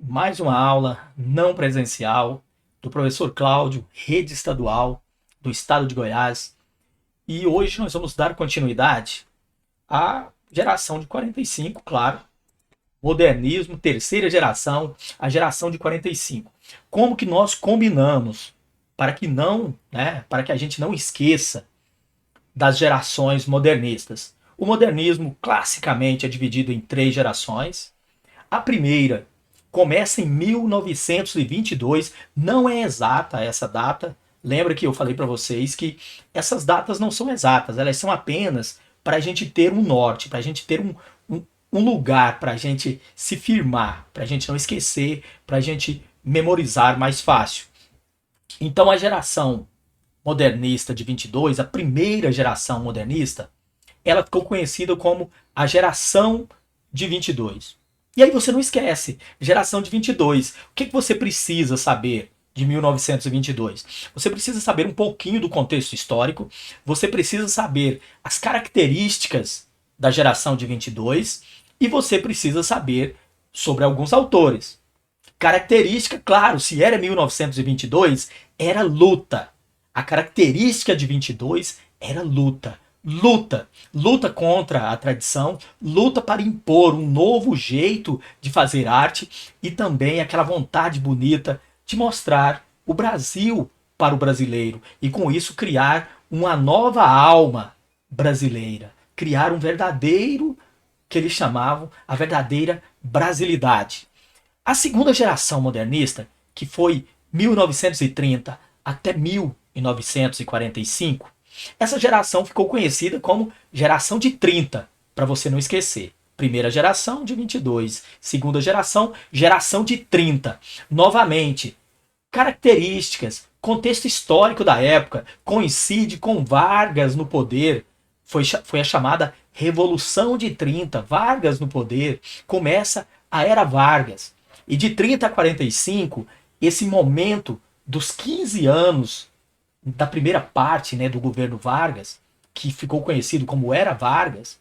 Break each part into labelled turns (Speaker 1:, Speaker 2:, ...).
Speaker 1: mais uma aula não presencial do professor Cláudio, rede estadual do estado de Goiás. E hoje nós vamos dar continuidade à geração de 45, claro, modernismo, terceira geração, a geração de 45. Como que nós combinamos para que para que a gente não esqueça das gerações modernistas? O modernismo classicamente é dividido em três gerações. A primeira começa em 1922, não é exata essa data. Lembra que eu falei para vocês que essas datas não são exatas, elas são apenas para a gente ter um norte, para a gente ter um lugar para a gente se firmar, para a gente não esquecer, para a gente memorizar mais fácil. Então a geração modernista de 22, a primeira geração modernista, ela ficou conhecida como a geração de 22. E aí você não esquece, geração de 22. O que você precisa saber de 1922? Você precisa saber um pouquinho do contexto histórico, você precisa saber as características da geração de 22 e você precisa saber sobre alguns autores. Característica, claro, se era 1922, era luta. A característica de 22 era luta. Luta contra a tradição, luta para impor um novo jeito de fazer arte e também aquela vontade bonita de mostrar o Brasil para o brasileiro e com isso criar uma nova alma brasileira, criar um verdadeiro, que eles chamavam a verdadeira brasilidade. A segunda geração modernista, que foi 1930 até 1945, essa geração ficou conhecida como geração de 30, para você não esquecer. Primeira geração de 22, segunda geração, geração de 30. Novamente, características, contexto histórico da época, coincide com Vargas no poder. Foi a chamada Revolução de 30, Vargas no poder, começa a Era Vargas. E de 30 a 45, esse momento dos 15 anos da primeira parte, do governo Vargas, que ficou conhecido como Era Vargas,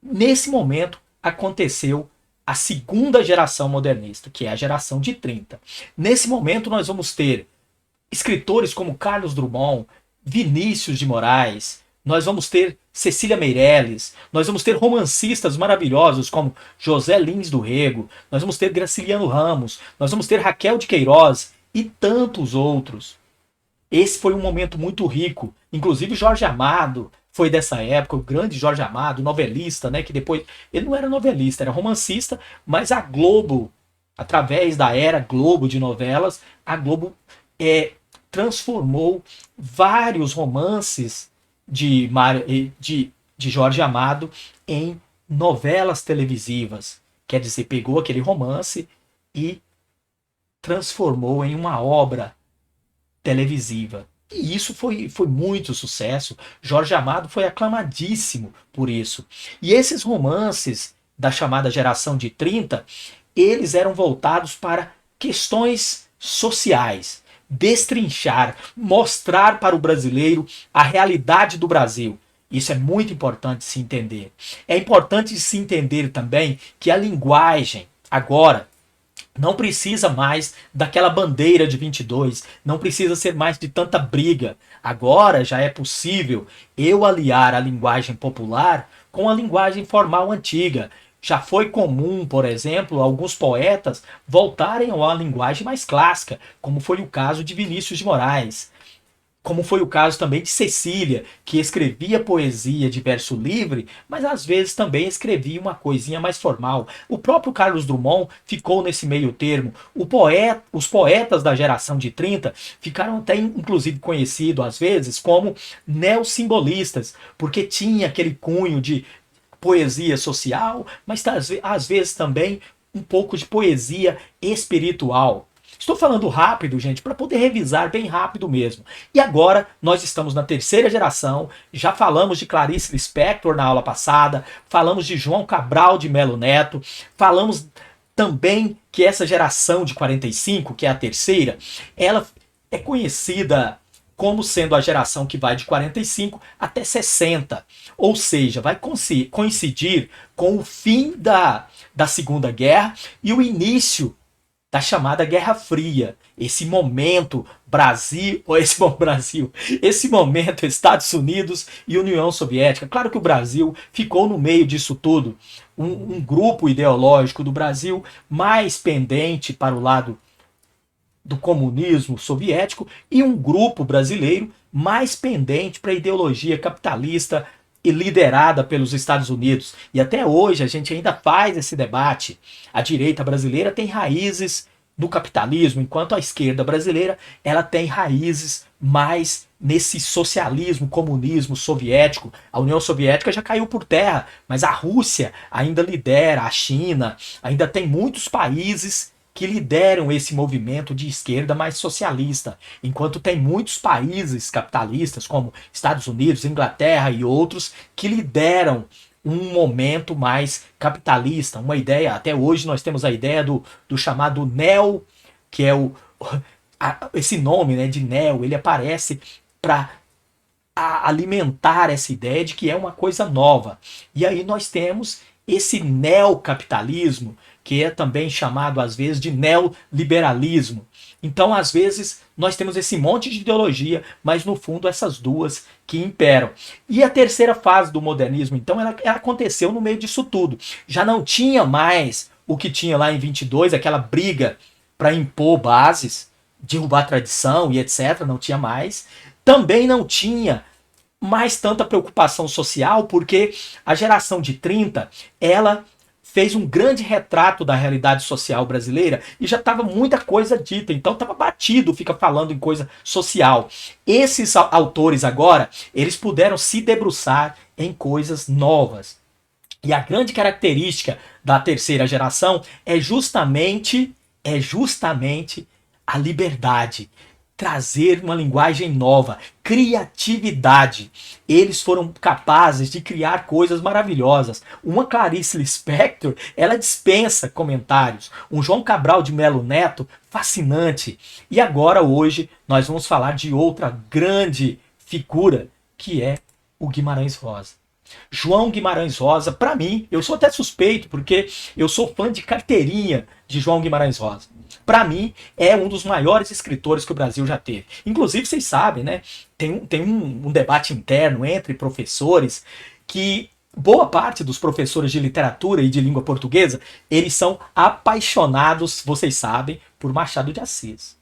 Speaker 1: nesse momento aconteceu a segunda geração modernista, que é a geração de 30. Nesse momento nós vamos ter escritores como Carlos Drummond, Vinícius de Moraes, nós vamos ter Cecília Meirelles, nós vamos ter romancistas maravilhosos como José Lins do Rego, nós vamos ter Graciliano Ramos, nós vamos ter Raquel de Queiroz e tantos outros. Esse foi um momento muito rico. Inclusive Jorge Amado foi dessa época, o grande Jorge Amado, novelista, que depois... Ele não era novelista, era romancista, mas a Globo, através da era Globo de novelas, a Globo transformou vários romances de Jorge Amado em novelas televisivas. Quer dizer, pegou aquele romance e transformou em uma obra televisiva. E isso foi muito sucesso. Jorge Amado foi aclamadíssimo por isso. E esses romances da chamada geração de 30, eles eram voltados para questões sociais, destrinchar, mostrar para o brasileiro a realidade do Brasil. Isso é muito importante se entender. É importante se entender também que a linguagem, agora, não precisa mais daquela bandeira de 22, não precisa ser mais de tanta briga. Agora já é possível eu aliar a linguagem popular com a linguagem formal antiga. Já foi comum, por exemplo, alguns poetas voltarem à linguagem mais clássica, como foi o caso de Vinícius de Moraes. Como foi o caso também de Cecília, que escrevia poesia de verso livre, mas às vezes também escrevia uma coisinha mais formal. O próprio Carlos Drummond ficou nesse meio termo. Os poetas da geração de 30 ficaram até inclusive conhecidos às vezes como neossimbolistas, porque tinha aquele cunho de poesia social, mas às vezes também um pouco de poesia espiritual. Estou falando rápido, gente, para poder revisar bem rápido mesmo. E agora nós estamos na terceira geração, já falamos de Clarice Lispector na aula passada, falamos de João Cabral de Melo Neto, falamos também que essa geração de 45, que é a terceira, ela é conhecida como sendo a geração que vai de 45 até 60. Ou seja, vai coincidir com o fim da Segunda Guerra e o início da chamada Guerra Fria. Esse momento esse momento Estados Unidos e União Soviética. Claro que o Brasil ficou no meio disso tudo. Um grupo ideológico do Brasil mais pendente para o lado do comunismo soviético e um grupo brasileiro mais pendente para a ideologia capitalista e liderada pelos Estados Unidos. E até hoje a gente ainda faz esse debate. A direita brasileira tem raízes no capitalismo, enquanto a esquerda brasileira ela tem raízes mais nesse socialismo, comunismo soviético. A União Soviética já caiu por terra, mas a Rússia ainda lidera, a China, ainda tem muitos países que lideram esse movimento de esquerda mais socialista, enquanto tem muitos países capitalistas, como Estados Unidos, Inglaterra e outros, que lideram um momento mais capitalista, uma ideia, até hoje nós temos a ideia do chamado neo, que é esse nome, né, de neo, ele aparece para alimentar essa ideia de que é uma coisa nova. E aí nós temos esse neocapitalismo, que é também chamado às vezes de neoliberalismo. Então, às vezes, nós temos esse monte de ideologia, mas no fundo essas duas que imperam. E a terceira fase do modernismo, então, ela aconteceu no meio disso tudo. Já não tinha mais o que tinha lá em 22, aquela briga para impor bases, derrubar tradição e etc. Não tinha mais. Também não tinha mais tanta preocupação social, porque a geração de 30, ela fez um grande retrato da realidade social brasileira e já estava muita coisa dita, então estava batido, fica falando em coisa social. Esses autores agora, eles puderam se debruçar em coisas novas. E a grande característica da terceira geração é justamente a liberdade. Trazer uma linguagem nova, criatividade. Eles foram capazes de criar coisas maravilhosas. Uma Clarice Lispector, ela dispensa comentários. Um João Cabral de Melo Neto, fascinante. E agora, hoje, nós vamos falar de outra grande figura, que é o Guimarães Rosa. João Guimarães Rosa, para mim, eu sou até suspeito, porque eu sou fã de carteirinha de João Guimarães Rosa. Para mim, é um dos maiores escritores que o Brasil já teve. Inclusive, vocês sabem, né? Tem um debate interno entre professores que boa parte dos professores de literatura e de língua portuguesa, eles são apaixonados, vocês sabem, por Machado de Assis.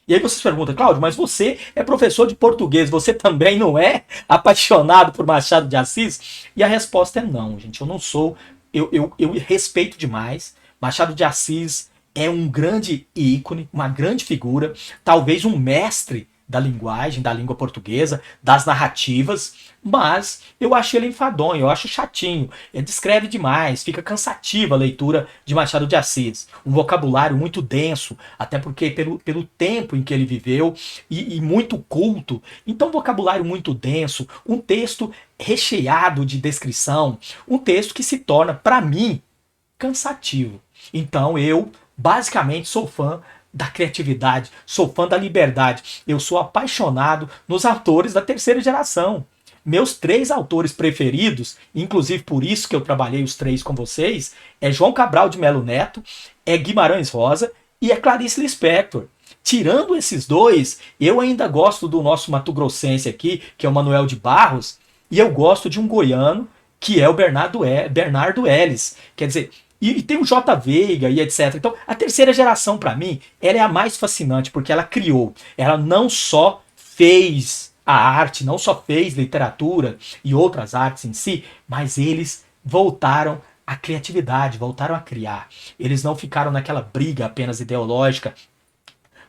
Speaker 1: E aí vocês perguntam, Cláudio, mas você é professor de português, você também não é apaixonado por Machado de Assis? E a resposta é não, gente, eu não sou, eu respeito demais. Machado de Assis é um grande ícone, uma grande figura, talvez um mestre da linguagem, da língua portuguesa, das narrativas, mas eu acho ele enfadonho, eu acho chatinho, ele descreve demais, fica cansativa a leitura de Machado de Assis. Um vocabulário muito denso, até porque pelo tempo em que ele viveu, e muito culto, então vocabulário muito denso, um texto recheado de descrição, um texto que se torna, para mim, cansativo. Então eu basicamente sou fã da criatividade, sou fã da liberdade. Eu sou apaixonado nos autores da terceira geração. Meus 3 autores preferidos, inclusive por isso que eu trabalhei os 3 com vocês, é João Cabral de Melo Neto, é Guimarães Rosa e é Clarice Lispector. Tirando esses 2, eu ainda gosto do nosso mato-grossense aqui, que é o Manuel de Barros, e eu gosto de um goiano, que é o Bernardo Ellis. Quer dizer, e tem o J. Veiga e etc. Então, a terceira geração, para mim, ela é a mais fascinante, porque ela criou. Ela não só fez a arte, não só fez literatura e outras artes em si, mas eles voltaram à criatividade, voltaram a criar. Eles não ficaram naquela briga apenas ideológica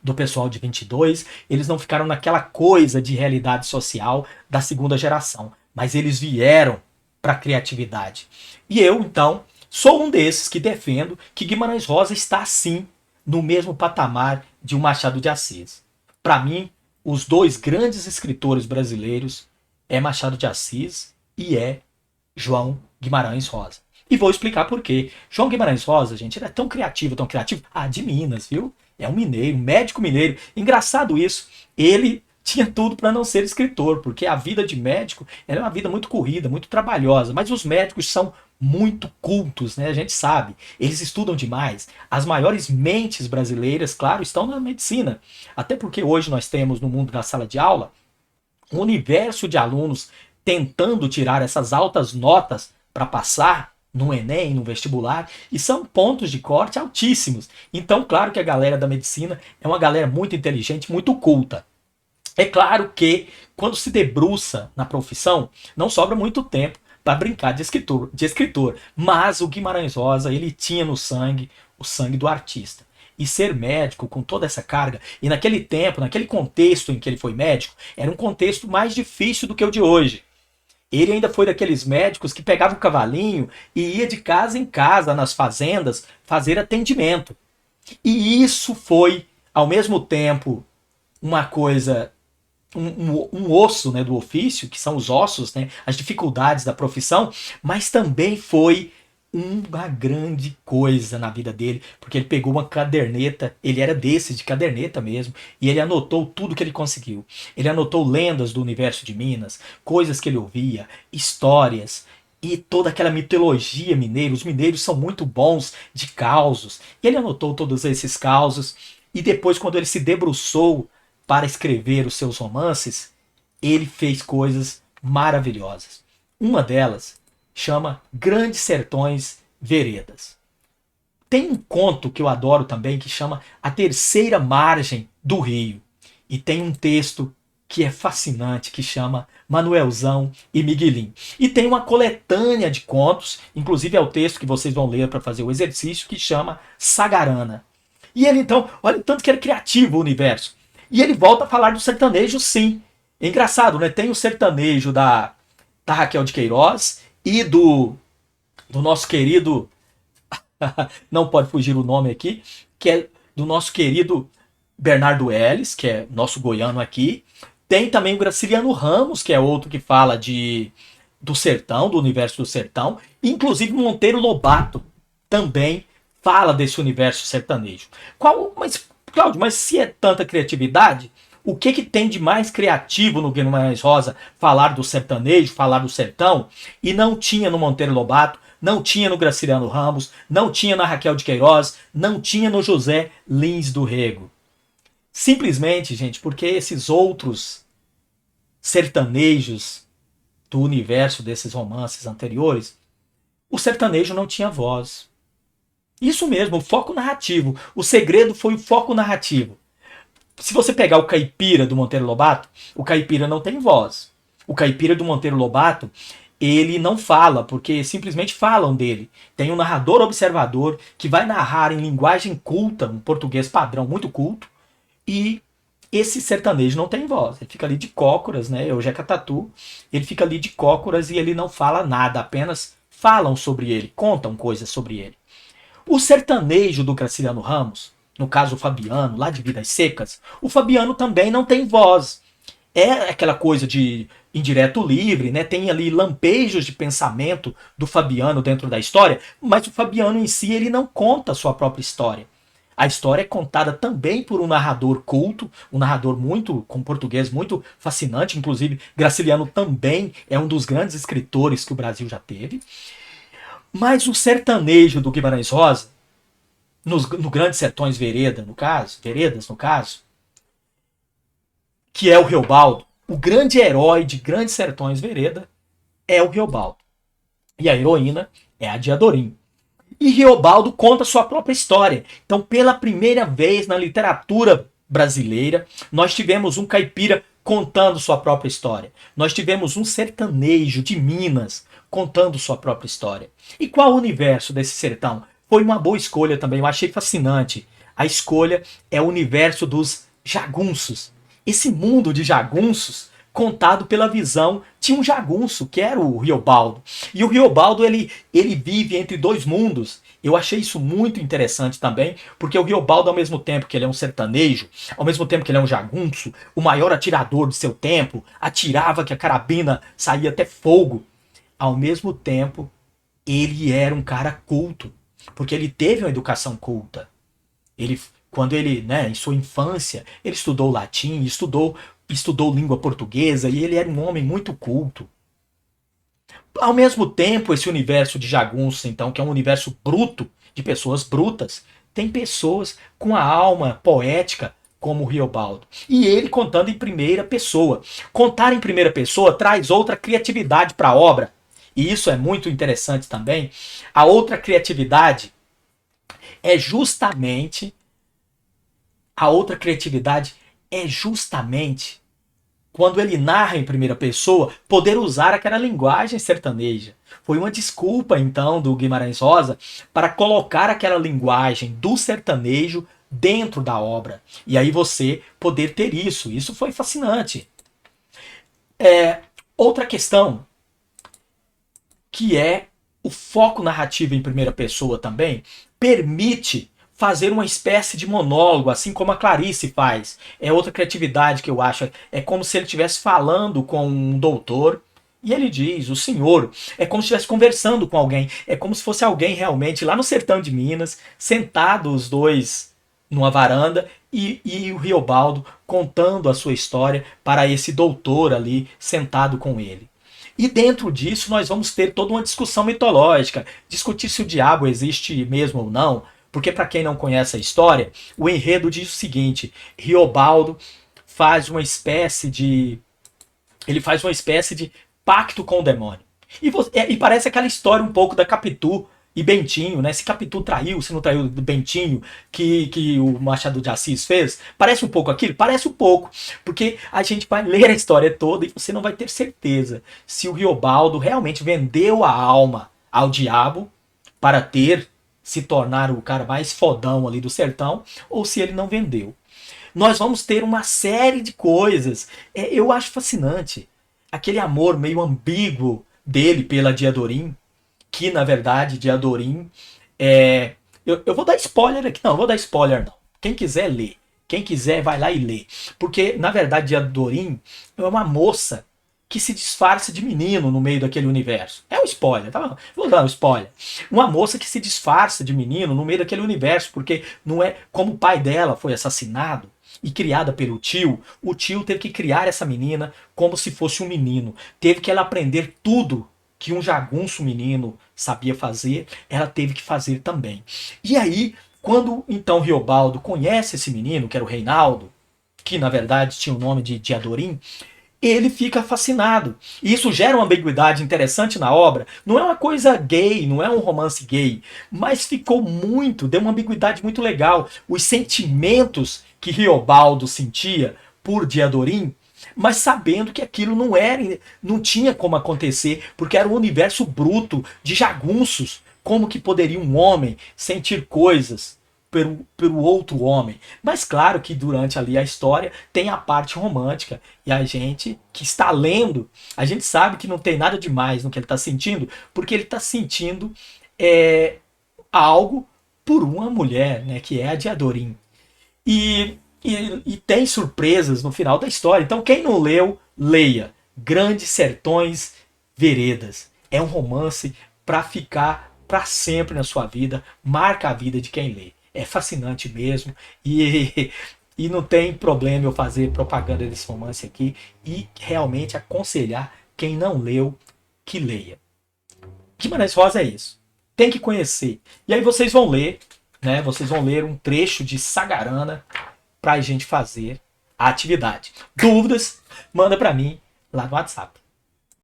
Speaker 1: do pessoal de 22, eles não ficaram naquela coisa de realidade social da segunda geração, mas eles vieram para a criatividade. E eu, então, sou um desses que defendo que Guimarães Rosa está, sim, no mesmo patamar de um Machado de Assis. Para mim, os 2 grandes escritores brasileiros é Machado de Assis e é João Guimarães Rosa. E vou explicar por quê. João Guimarães Rosa, gente, ele é tão criativo, de Minas, viu? É um mineiro, um médico mineiro. Engraçado isso, ele tinha tudo para não ser escritor, porque a vida de médico ela é uma vida muito corrida, muito trabalhosa, mas os médicos são muito cultos, né? A gente sabe, eles estudam demais. As maiores mentes brasileiras, claro, estão na medicina. Até porque hoje nós temos no mundo da sala de aula um universo de alunos tentando tirar essas altas notas para passar no Enem, no vestibular, e são pontos de corte altíssimos. Então, claro que a galera da medicina é uma galera muito inteligente, muito culta. É claro que quando se debruça na profissão, não sobra muito tempo para brincar de escritor, mas o Guimarães Rosa, ele tinha no sangue o sangue do artista. E ser médico com toda essa carga, e naquele tempo, naquele contexto em que ele foi médico, era um contexto mais difícil do que o de hoje. Ele ainda foi daqueles médicos que pegava o cavalinho e ia de casa em casa, nas fazendas, fazer atendimento. E isso foi, ao mesmo tempo, uma coisa, um osso, né, do ofício, que são os ossos, né, as dificuldades da profissão, mas também foi uma grande coisa na vida dele, porque ele pegou uma caderneta, ele era desses de caderneta mesmo, e ele anotou tudo que ele conseguiu. Ele anotou lendas do universo de Minas, coisas que ele ouvia, histórias e toda aquela mitologia mineira. Os mineiros são muito bons de causos. E ele anotou todos esses causos e depois, quando ele se debruçou para escrever os seus romances, ele fez coisas maravilhosas. Uma delas chama Grandes Sertões Veredas. Tem um conto que eu adoro também que chama A Terceira Margem do Rio. E tem um texto que é fascinante, que chama Manuelzão e Miguelim. E tem uma coletânea de contos, inclusive é o texto que vocês vão ler para fazer o exercício, que chama Sagarana. E ele então, olha o tanto que era criativo o universo. E ele volta a falar do sertanejo, sim. É engraçado, né? Tem o sertanejo da Raquel de Queiroz e do nosso querido, não pode fugir o nome aqui, que é do nosso querido Bernardo Ellis, que é nosso goiano aqui. Tem também o Graciliano Ramos, que é outro que fala do sertão, do universo do sertão. Inclusive Monteiro Lobato também fala desse universo sertanejo. Mas, Cláudio, mas se é tanta criatividade, o que tem de mais criativo no Guimarães Rosa falar do sertanejo, falar do sertão, e não tinha no Monteiro Lobato, não tinha no Graciliano Ramos, não tinha na Raquel de Queiroz, não tinha no José Lins do Rego? Simplesmente, gente, porque esses outros sertanejos do universo desses romances anteriores, o sertanejo não tinha voz. Isso mesmo, o foco narrativo. O segredo foi o foco narrativo. Se você pegar o caipira do Monteiro Lobato, o caipira não tem voz. O caipira do Monteiro Lobato, ele não fala, porque simplesmente falam dele. Tem um narrador observador que vai narrar em linguagem culta, um português padrão muito culto, e esse sertanejo não tem voz. Ele fica ali de cócoras, né? É o Jeca Tatu. Ele fica ali de cócoras e ele não fala nada, apenas falam sobre ele, contam coisas sobre ele. O sertanejo do Graciliano Ramos, no caso o Fabiano, lá de Vidas Secas, o Fabiano também não tem voz. É aquela coisa de indireto livre, né? Tem ali lampejos de pensamento do Fabiano dentro da história, mas o Fabiano em si ele não conta a sua própria história. A história é contada também por um narrador culto, um narrador muito com português muito fascinante, inclusive Graciliano também é um dos grandes escritores que o Brasil já teve. Mas o sertanejo do Guimarães Rosa, no Grandes Sertões Veredas, no caso, que é o Riobaldo, o grande herói de Grandes Sertões Vereda é o Riobaldo. E a heroína é a Diadorim. E Riobaldo conta sua própria história. Então, pela primeira vez na literatura brasileira, nós tivemos um caipira contando sua própria história. Nós tivemos um sertanejo de Minas contando sua própria história. E qual o universo desse sertão? Foi uma boa escolha também, eu achei fascinante. A escolha é o universo dos jagunços. Esse mundo de jagunços contado pela visão de um jagunço, que era o Riobaldo. E o Riobaldo, ele vive entre dois mundos. Eu achei isso muito interessante também, porque o Riobaldo, ao mesmo tempo que ele é um sertanejo, ao mesmo tempo que ele é um jagunço, o maior atirador de seu tempo, atirava que a carabina saía até fogo. Ao mesmo tempo, ele era um cara culto, porque ele teve uma educação culta. Quando ele, né, em sua infância, ele estudou latim, estudou língua portuguesa, e ele era um homem muito culto. Ao mesmo tempo, esse universo de jagunços, então, que é um universo bruto, de pessoas brutas, tem pessoas com a alma poética, como o Riobaldo. E ele contando em primeira pessoa. Contar em primeira pessoa traz outra criatividade para a obra. E isso é muito interessante também. A outra criatividade é justamente a outra criatividade é justamente quando ele narra em primeira pessoa, poder usar aquela linguagem sertaneja. Foi uma desculpa, então, do Guimarães Rosa para colocar aquela linguagem do sertanejo dentro da obra. E aí você poder ter isso. Isso foi fascinante. Outra questão, que é o foco narrativo em primeira pessoa também, permite fazer uma espécie de monólogo, assim como a Clarice faz. É outra criatividade que eu acho. É como se ele estivesse falando com um doutor e ele diz, o senhor. É como se estivesse conversando com alguém. É como se fosse alguém realmente lá no sertão de Minas, sentado os dois numa varanda e o Riobaldo contando a sua história para esse doutor ali sentado com ele. E dentro disso nós vamos ter toda uma discussão mitológica, discutir se o diabo existe mesmo ou não, porque para quem não conhece a história, o enredo diz o seguinte: Riobaldo faz uma espécie de pacto com o demônio. E parece aquela história um pouco da Capitu e Bentinho, né? Se Capitu traiu, se não traiu do Bentinho, que o Machado de Assis fez. Parece um pouco aquilo? Parece um pouco. Porque a gente vai ler a história toda e você não vai ter certeza se o Riobaldo realmente vendeu a alma ao diabo para se tornar o cara mais fodão ali do sertão, ou se ele não vendeu. Nós vamos ter uma série de coisas. Eu acho fascinante. Aquele amor meio ambíguo dele pela Diadorim, que na verdade Diadorim é. Eu vou dar spoiler aqui. Não, eu vou dar spoiler não. Quem quiser ler. Quem quiser vai lá e lê. Porque na verdade Diadorim é uma moça que se disfarça de menino no meio daquele universo. É um spoiler, tá bom? Vou dar um spoiler. Uma moça que se disfarça de menino no meio daquele universo, porque não é como o pai dela foi assassinado e criada pelo tio, o tio teve que criar essa menina como se fosse um menino. Teve que ela aprender tudo que um jagunço menino sabia fazer, ela teve que fazer também. E aí, quando então Riobaldo conhece esse menino, que era o Reinaldo, que na verdade tinha o nome de Diadorim, ele fica fascinado. E isso gera uma ambiguidade interessante na obra. Não é uma coisa gay, não é um romance gay, mas ficou muito, deu uma ambiguidade muito legal. Os sentimentos que Riobaldo sentia por Diadorim, mas sabendo que aquilo não tinha como acontecer, porque era um universo bruto de jagunços. Como que poderia um homem sentir coisas pelo outro homem? Mas claro que durante ali a história tem a parte romântica, e a gente que está lendo, a gente sabe que não tem nada demais no que ele está sentindo, porque ele está sentindo é, algo por uma mulher, né, que é a Diadorim. E tem surpresas no final da história. Então, quem não leu, leia. Grandes Sertões Veredas. É um romance para ficar para sempre na sua vida. Marca a vida de quem lê. É fascinante mesmo. E não tem problema eu fazer propaganda desse romance aqui e realmente aconselhar quem não leu que leia. Guimarães Rosa é isso. Tem que conhecer. E aí vocês vão ler, né? Vocês vão ler um trecho de Sagarana para a gente fazer a atividade. Dúvidas? Manda para mim lá no WhatsApp.